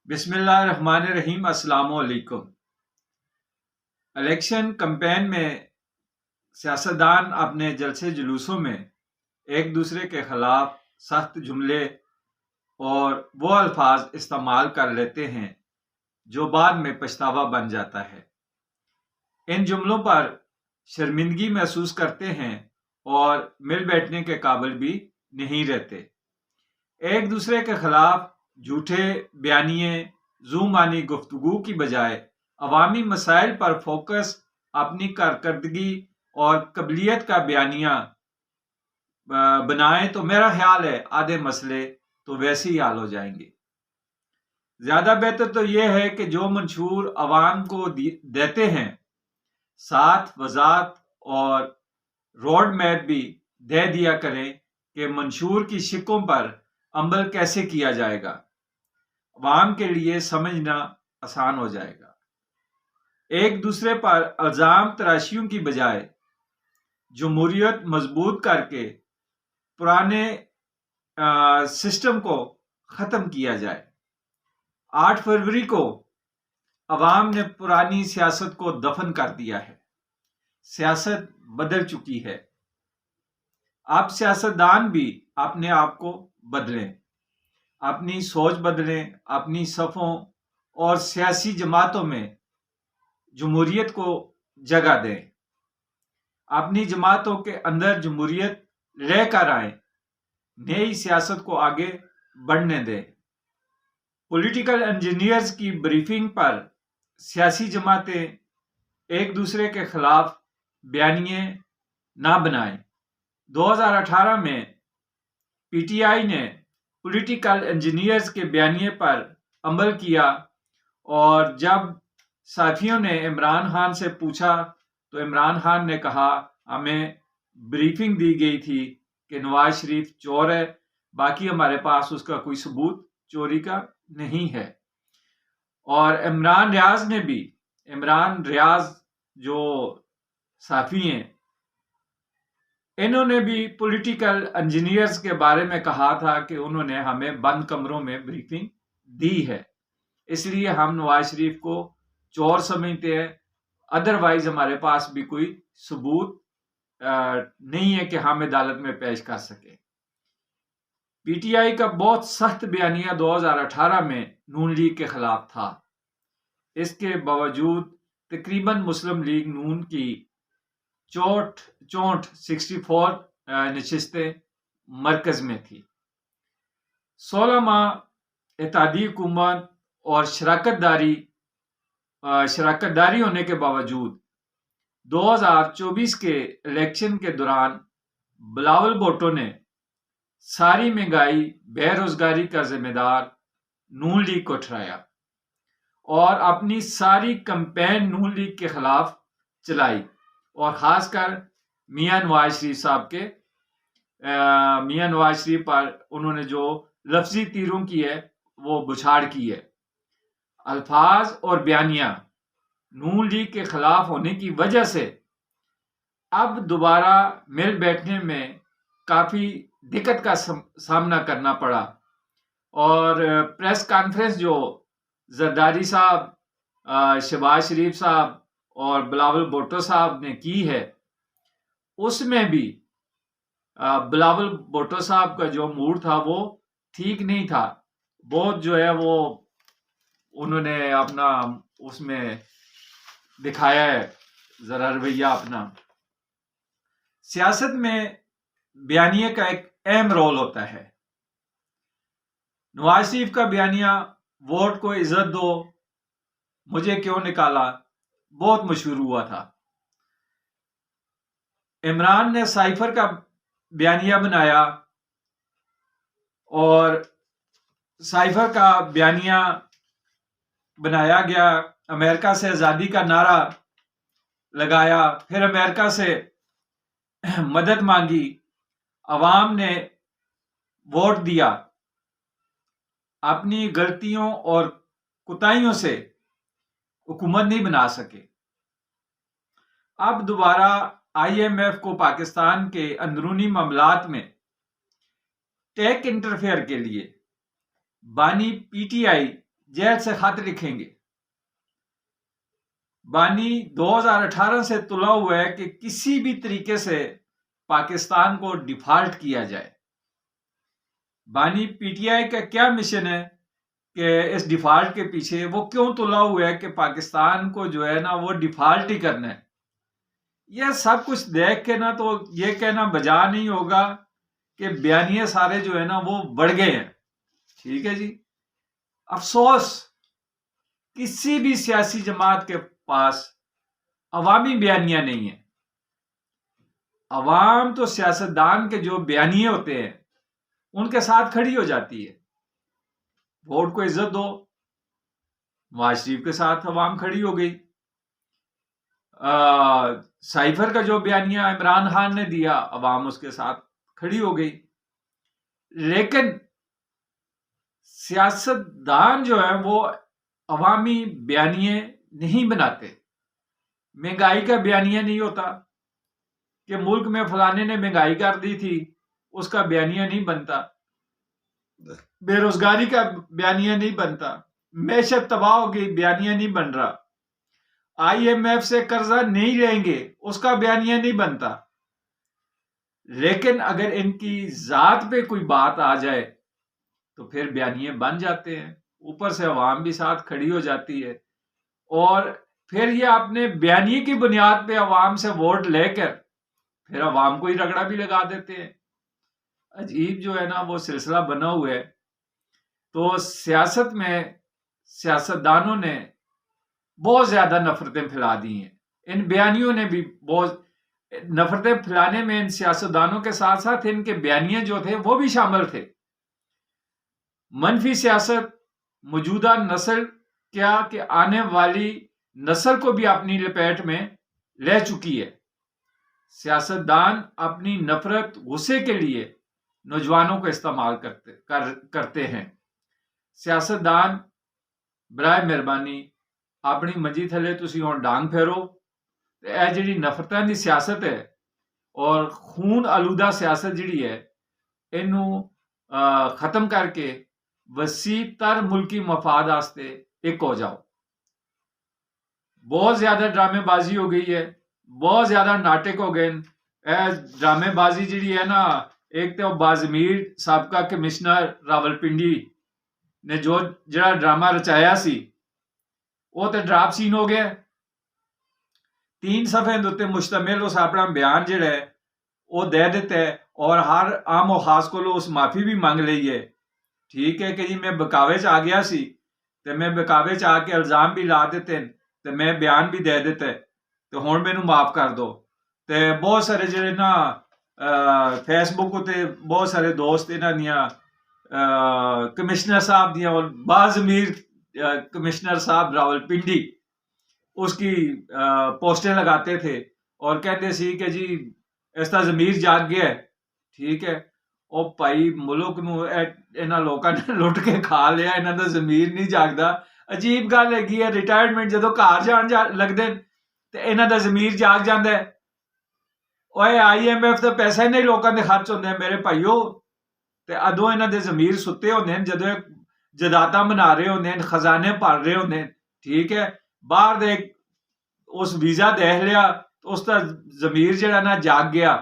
بسم اللہ الرحمن الرحیم۔ السلام علیکم۔ الیکشن کمپین میں سیاستدان اپنے جلسے جلوسوں میں ایک دوسرے کے خلاف سخت جملے اور وہ الفاظ استعمال کر لیتے ہیں جو بعد میں پچھتاوا بن جاتا ہے۔ ان جملوں پر شرمندگی محسوس کرتے ہیں اور مل بیٹھنے کے قابل بھی نہیں رہتے۔ ایک دوسرے کے خلاف جھوٹے بیانیے زو معنی گفتگو کی بجائے عوامی مسائل پر فوکس، اپنی کارکردگی اور قابلیت کا بیانیہ بنائیں تو میرا خیال ہے آدھے مسئلے تو ویسے ہی حل ہو جائیں گے۔ زیادہ بہتر تو یہ ہے کہ جو منشور عوام کو دیتے ہیں ساتھ وضاحت اور روڈ میپ بھی دے دیا کریں کہ منشور کی شقوں پر عمل کیسے کیا جائے گا۔ عوام کے لیے سمجھنا آسان ہو جائے گا۔ ایک دوسرے پر الزام تراشیوں کی بجائے جمہوریت مضبوط کر کے پرانے سسٹم کو ختم کیا جائے۔ 8 فروری کو عوام نے پرانی سیاست کو دفن کر دیا ہے۔ سیاست بدل چکی ہے۔ اب سیاستدان بھی اپنے آپ کو بدلیں، اپنی سوچ بدلیں، اپنی صفوں اور سیاسی جماعتوں میں جمہوریت کو جگہ دیں، اپنی جماعتوں کے اندر جمہوریت لے کر آئیں، نئی سیاست کو آگے بڑھنے دیں۔ پولیٹیکل انجینئرز کی بریفنگ پر سیاسی جماعتیں ایک دوسرے کے خلاف بیانیے نہ بنائیں۔ 2018 میں پی ٹی آئی نے پولیٹیکل انجینئرز کے بیانیے پر عمل کیا اور جب صحافیوں نے عمران خان سے پوچھا تو عمران خان نے کہا ہمیں بریفنگ دی گئی تھی کہ نواز شریف چور ہے، باقی ہمارے پاس اس کا کوئی ثبوت چوری کا نہیں ہے۔ اور عمران ریاض جو صحافی ہیں انہوں نے بھی پولیٹیکل انجینئرز کے بارے میں کہا تھا کہ انہوں نے ہمیں بند کمروں میں بریفنگ دی ہے، اس لیے ہم نواز شریف کو چور سمجھتے ہیں، ادروائز ہمارے پاس بھی کوئی ثبوت نہیں ہے کہ ہم عدالت میں پیش کر سکیں۔ پی ٹی آئی کا بہت سخت بیانیہ 2018 میں نون لیگ کے خلاف تھا۔ اس کے باوجود تقریباً مسلم لیگ نون کی 64 نشستیں مرکز میں تھی۔ 16 ماہ اتحادی حکومت اور شراکت داری ہونے کے باوجود 2024 کے الیکشن کے دوران بلاول بھٹو نے ساری مہنگائی بے روزگاری کا ذمہ دار نون لیگ کو ٹھہرایا اور اپنی ساری کمپین نون لیگ کے خلاف چلائی، اور خاص کر میاں نواز شریف پر انہوں نے جو لفظی تیروں کی ہے وہ بچھاڑ کی ہے۔ الفاظ اور بیانیہ نون لیگ کے خلاف ہونے کی وجہ سے اب دوبارہ مل بیٹھنے میں کافی دقت کا سامنا کرنا پڑا، اور پریس کانفرنس جو زرداری صاحب، شہباز شریف صاحب اور بلاول بھٹو صاحب نے کی ہے اس میں بھی بلاول بھٹو صاحب کا جو موڈ تھا وہ ٹھیک نہیں تھا، بہت جو ہے وہ انہوں نے اپنا اس میں دکھایا ہے ذرا رویہ اپنا۔ سیاست میں بیانیے کا ایک اہم رول ہوتا ہے۔ نواز شریف کا بیانیہ ووٹ کو عزت دو، مجھے کیوں نکالا بہت مشہور ہوا تھا۔ عمران نے سائفر کا بیانیہ بنایا اور سائفر کا بیانیہ بنایا گیا، امریکہ سے آزادی کا نعرہ لگایا، پھر امریکہ سے مدد مانگی، عوام نے ووٹ دیا، اپنی غلطیوں اور کوتاہیوں سے حکومت نہیں بنا سکے۔ اب دوبارہ آئی ایم ایف کو پاکستان کے اندرونی معاملات میں ٹیک انٹرفیئر کے لیے بانی پی ٹی آئی जेल से खत लिखेंगे। बानी 2018 से तुला हुआ है कि किसी भी तरीके से पाकिस्तान को डिफॉल्ट किया जाए। बानी पीटीआई का क्या मिशन है कि इस डिफॉल्ट के पीछे वो क्यों तुला हुआ है कि पाकिस्तान को जो है ना वो डिफॉल्ट ही करना है। यह सब कुछ देख के ना तो ये कहना बजा नहीं होगा कि बयानिए सारे जो है ना वो बढ़ गए हैं। ठीक है जी। अफसोस किसी भी सियासी जमात के पास अवामी बयानिया नहीं है। अवाम तो सियासतदान के जो बयानिए होते हैं उनके साथ खड़ी हो जाती है। वोट को इज्जत दो, नवाज शरीफ के साथ अवाम खड़ी हो गई। साइफर का जो बयानिया इमरान खान ने दिया, अवाम उसके साथ खड़ी हो गई। लेकिन सियासतदान जो है वो अवामी बयानिए नहीं बनाते। महंगाई का बयानिया नहीं होता कि मुल्क में फलाने ने महंगाई कर दी थी, उसका बयानिया नहीं बनता। बेरोजगारी का बयानिया नहीं बनता। मैशत तबाह हो गई, बयानिया नहीं बन रहा। IMF से कर्जा नहीं लेंगे, उसका बयानिया नहीं बनता। लेकिन अगर इनकी जात पे कोई बात आ जाए तो फिर बयानिए बन जाते हैं। ऊपर से अवाम भी साथ खड़ी हो जाती है और फिर ये अपने बयानिए की बुनियाद पे अवाम से वोट लेकर फिर अवाम को ही रगड़ा भी लगा देते हैं। अजीब जो है ना वो सिलसिला बना हुआ है। तो सियासत में सियासतदानों ने बहुत ज्यादा नफरतें फैला दी हैं। इन बयानियों ने भी बहुत नफरतें फैलाने में इन सियासतदानों के साथ साथ इनके बयानिए जो थे वो भी शामिल थे। मनफी सियासत मौजूदा नस्ल क्या कि आने वाली नस्ल को भी अपनी लपेट में ले चुकी है। सियासतदान अपनी नफरत गुस्से के लिए नौजवानों को इस्तेमाल करते हैं। सियासतदान बराए मेहरबानी अपनी मंजी थले तुसी हुण डांग फेरो ते यह जिहड़ी नफरतां दी सियासत है और खून आलूदा सियासत जिहड़ी है इनू खत्म करके वसी तर मुल्की मफाद वास्ते एक हो जाओ। बहुत ज्यादा ड्रामेबाजी हो गई है, बहुत ज्यादा नाटक हो गए। ड्रामेबाजी जिहड़ी है ना, एक तो बाजमीर साबका कमिश्नर रावलपिंडी ने जो जड़ा ड्रामा रचाया सी वो तो ड्राप सीन हो गया। 3 सफ़े के उत्ते मुश्तमिल उस अपना बयान जिहड़ा है वो दे दिता है और हर आम और खास को उस माफी भी मांग ली है। ठीक है कि जी मैं बकावे च आ गया सी ते मैं बकावे च आके इल्जाम भी ला दिते ते मैं बयान भी दे दिता तो हुण मैनू माफ कर दो। ते बहुत सारे जिहड़े ना फेसबुक उत्ते बहुत सारे दोस्त इन्हां दियां कमिश्नर साहब दियां और बाज़मीर कमिश्नर साहब रावलपिंडी उसकी पोस्टें लगाते थे और कहते सी कि जी इसका ज़मीर जाग गया है। ठीक है, ओ भाई मुल्क नूं इन्हां लोकां ने लुट के खा लिया, इन्हां दा ज़मीर नहीं जागदा। अजीब गल हैगी है, रिटायरमेंट जदों घर जाण लगदे ते इन्हां दा ज़मीर जाग जांदा है। ओए IMF दा पैसा ही नहीं लोकां दे खर्च हुंदे मेरे भाईओ ते अदों इन्हां दे ज़मीर सुत्ते हुंदे ने जदों जदादां बना रहे होंदे ने, खजाने भर रहे होंदे ने। ठीक है, बाहर दे उस वीजा देख लिया तो उसका ज़मीर जिहड़ा ना जाग गया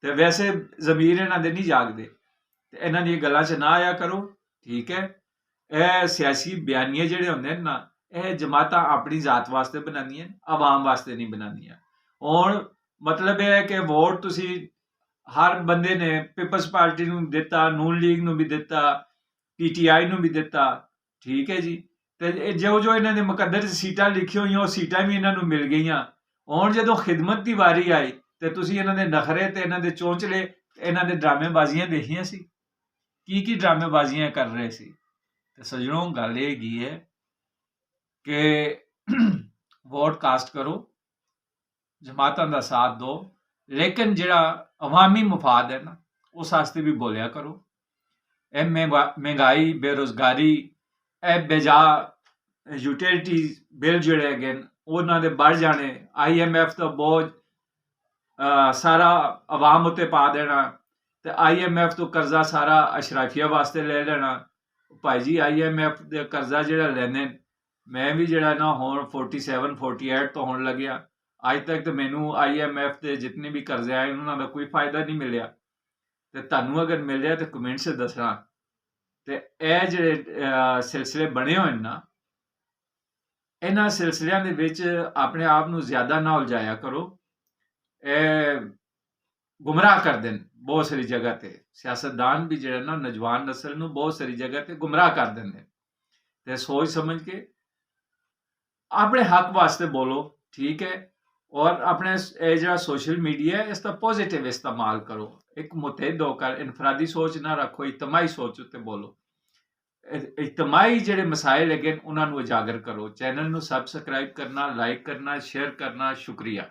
ते वैसे ज़मीर इन्हां दे नहीं जागदे ते इन्हां दी गल्लां च ना आया करो। ठीक है, यह सियासी बयानिए जिहड़े हुंदे ने ना यह जमातां अपनी जात वास्ते बनांदियां ने, आवाम वास्ते नहीं बनांदियां। हुण मतलब यह है कि वोट तुसी हर बंदे ने पीपल्स पार्टी नूं दिता, नून लीग नूं भी दिता, PTI नूं भी दिता। ठीक है जी, ते जो जो इन्हां दे मुकद्दर सीटां लिखियां होईयां वो सीटां भी इन्हां नूं मिल गईयां। हुण जदों खिदमत की वारी आई ते तुसी इन्हां दे नखरे ते इन्हां दे चौंचले इन्हां दे ड्रामेबाजियां देखियां सी, की ड्रामेबाजियां कर रहे सी। ते सजणों गल ये हैगी है कि वोट कास्ट करो, जमातां दा साथ दो, लेकिन जिहड़ा अवामी मफाद है ना उस वास्ते भी बोलिया करो। महंगाई, बेरोजगारी, बेजा यूटिलिटी बिल जिहड़े हैगे उन्हां दे बढ़ जाने, IMF तो बोझ सारा अवाम उत्ते पा देना ते IMF तो कर्जा सारा अशराफिया वास्ते ले लेना ਭਾਈ ਜੀ IMF ਦਾ ਕਰਜ਼ਾ ਜਿਹੜਾ ਲੈਂਦੇ ਨੇ, ਮੈਂ ਵੀ ਜਿਹੜਾ ਨਾ ਹੁਣ 47 48 ਤੋਂ ਹੋਣ ਲੱਗਿਆ, ਅੱਜ ਤੱਕ ਤੇ ਮੈਨੂੰ IMF ਦੇ ਜਿੰਨੇ ਵੀ ਕਰਜ਼ੇ ਆਏ ਉਹਨਾਂ ਦਾ ਕੋਈ ਫਾਇਦਾ ਨਹੀਂ ਮਿਲਿਆ। ਤੇ ਤੁਹਾਨੂੰ ਅਗਰ ਮਿਲਿਆ ਤੇ ਕਮੈਂਟਸ ਦੱਸਣਾ। ਤੇ ਇਹ ਜਿਹੜੇ ਸਿਲਸਿਲੇ ਬਣੇ ਹੋਏ ਨਾ, ਇਹਨਾਂ ਸਿਲਸਿਲਿਆਂ ਦੇ ਵਿੱਚ ਆਪਣੇ ਆਪ ਨੂੰ ਜ਼ਿਆਦਾ ਨਾ ਉਲਝਾਇਆ ਕਰੋ। ਇਹ ਗੁੰਮਰਾਹ ਕਰਦੇ ਨੇ ਬਹੁਤ ਸਾਰੀ ਜਗ੍ਹਾ ਤੇ, ਸਿਆਸਤਦਾਨ ਵੀ ਜਿਹੜਾ ਨਾ ਨੌਜਵਾਨ ਨਸਲ ਨੂੰ ਬਹੁਤ ਸਾਰੀ ਜਗ੍ਹਾ ਤੇ ਗੁੰਮਰਾਹ ਕਰ ਦਿੰਦੇ। ਤੇ ਸੋਚ ਸਮਝ ਕੇ ਆਪਣੇ ਹੱਕ ਵਾਸਤੇ ਬੋਲੋ, ਠੀਕ ਹੈ। ਔਰ ਆਪਣੇ ਇਹ ਜਿਹੜਾ ਸੋਸ਼ਲ ਮੀਡੀਆ ਹੈ ਇਸ ਦਾ ਪੋਜ਼ਿਟਿਵ ਇਸਤੇਮਾਲ ਕਰੋ। ਇੱਕ ਮੁਤਹਿਦ ਹੋकर ਇਨਫਰਾਦੀ ਸੋਚ ਨਾ ਰੱਖੋ, ਇਜਤਮਾਹੀ ਸੋਚ ਉੱਤੇ ਬੋਲੋ। ਇਜਤਮਾਹੀ ਜਿਹੜੇ ਮਸਾਇਲ ਹੈਗੇ ਉਹਨਾਂ ਨੂੰ ਉਜਾਗਰ ਕਰੋ। ਚੈਨਲ ਨੂੰ ਸਬਸਕ੍ਰਾਈਬ ਕਰਨਾ, ਲਾਈਕ ਕਰਨਾ, ਸ਼ੇਅਰ ਕਰਨਾ। ਸ਼ੁਕਰੀਆ।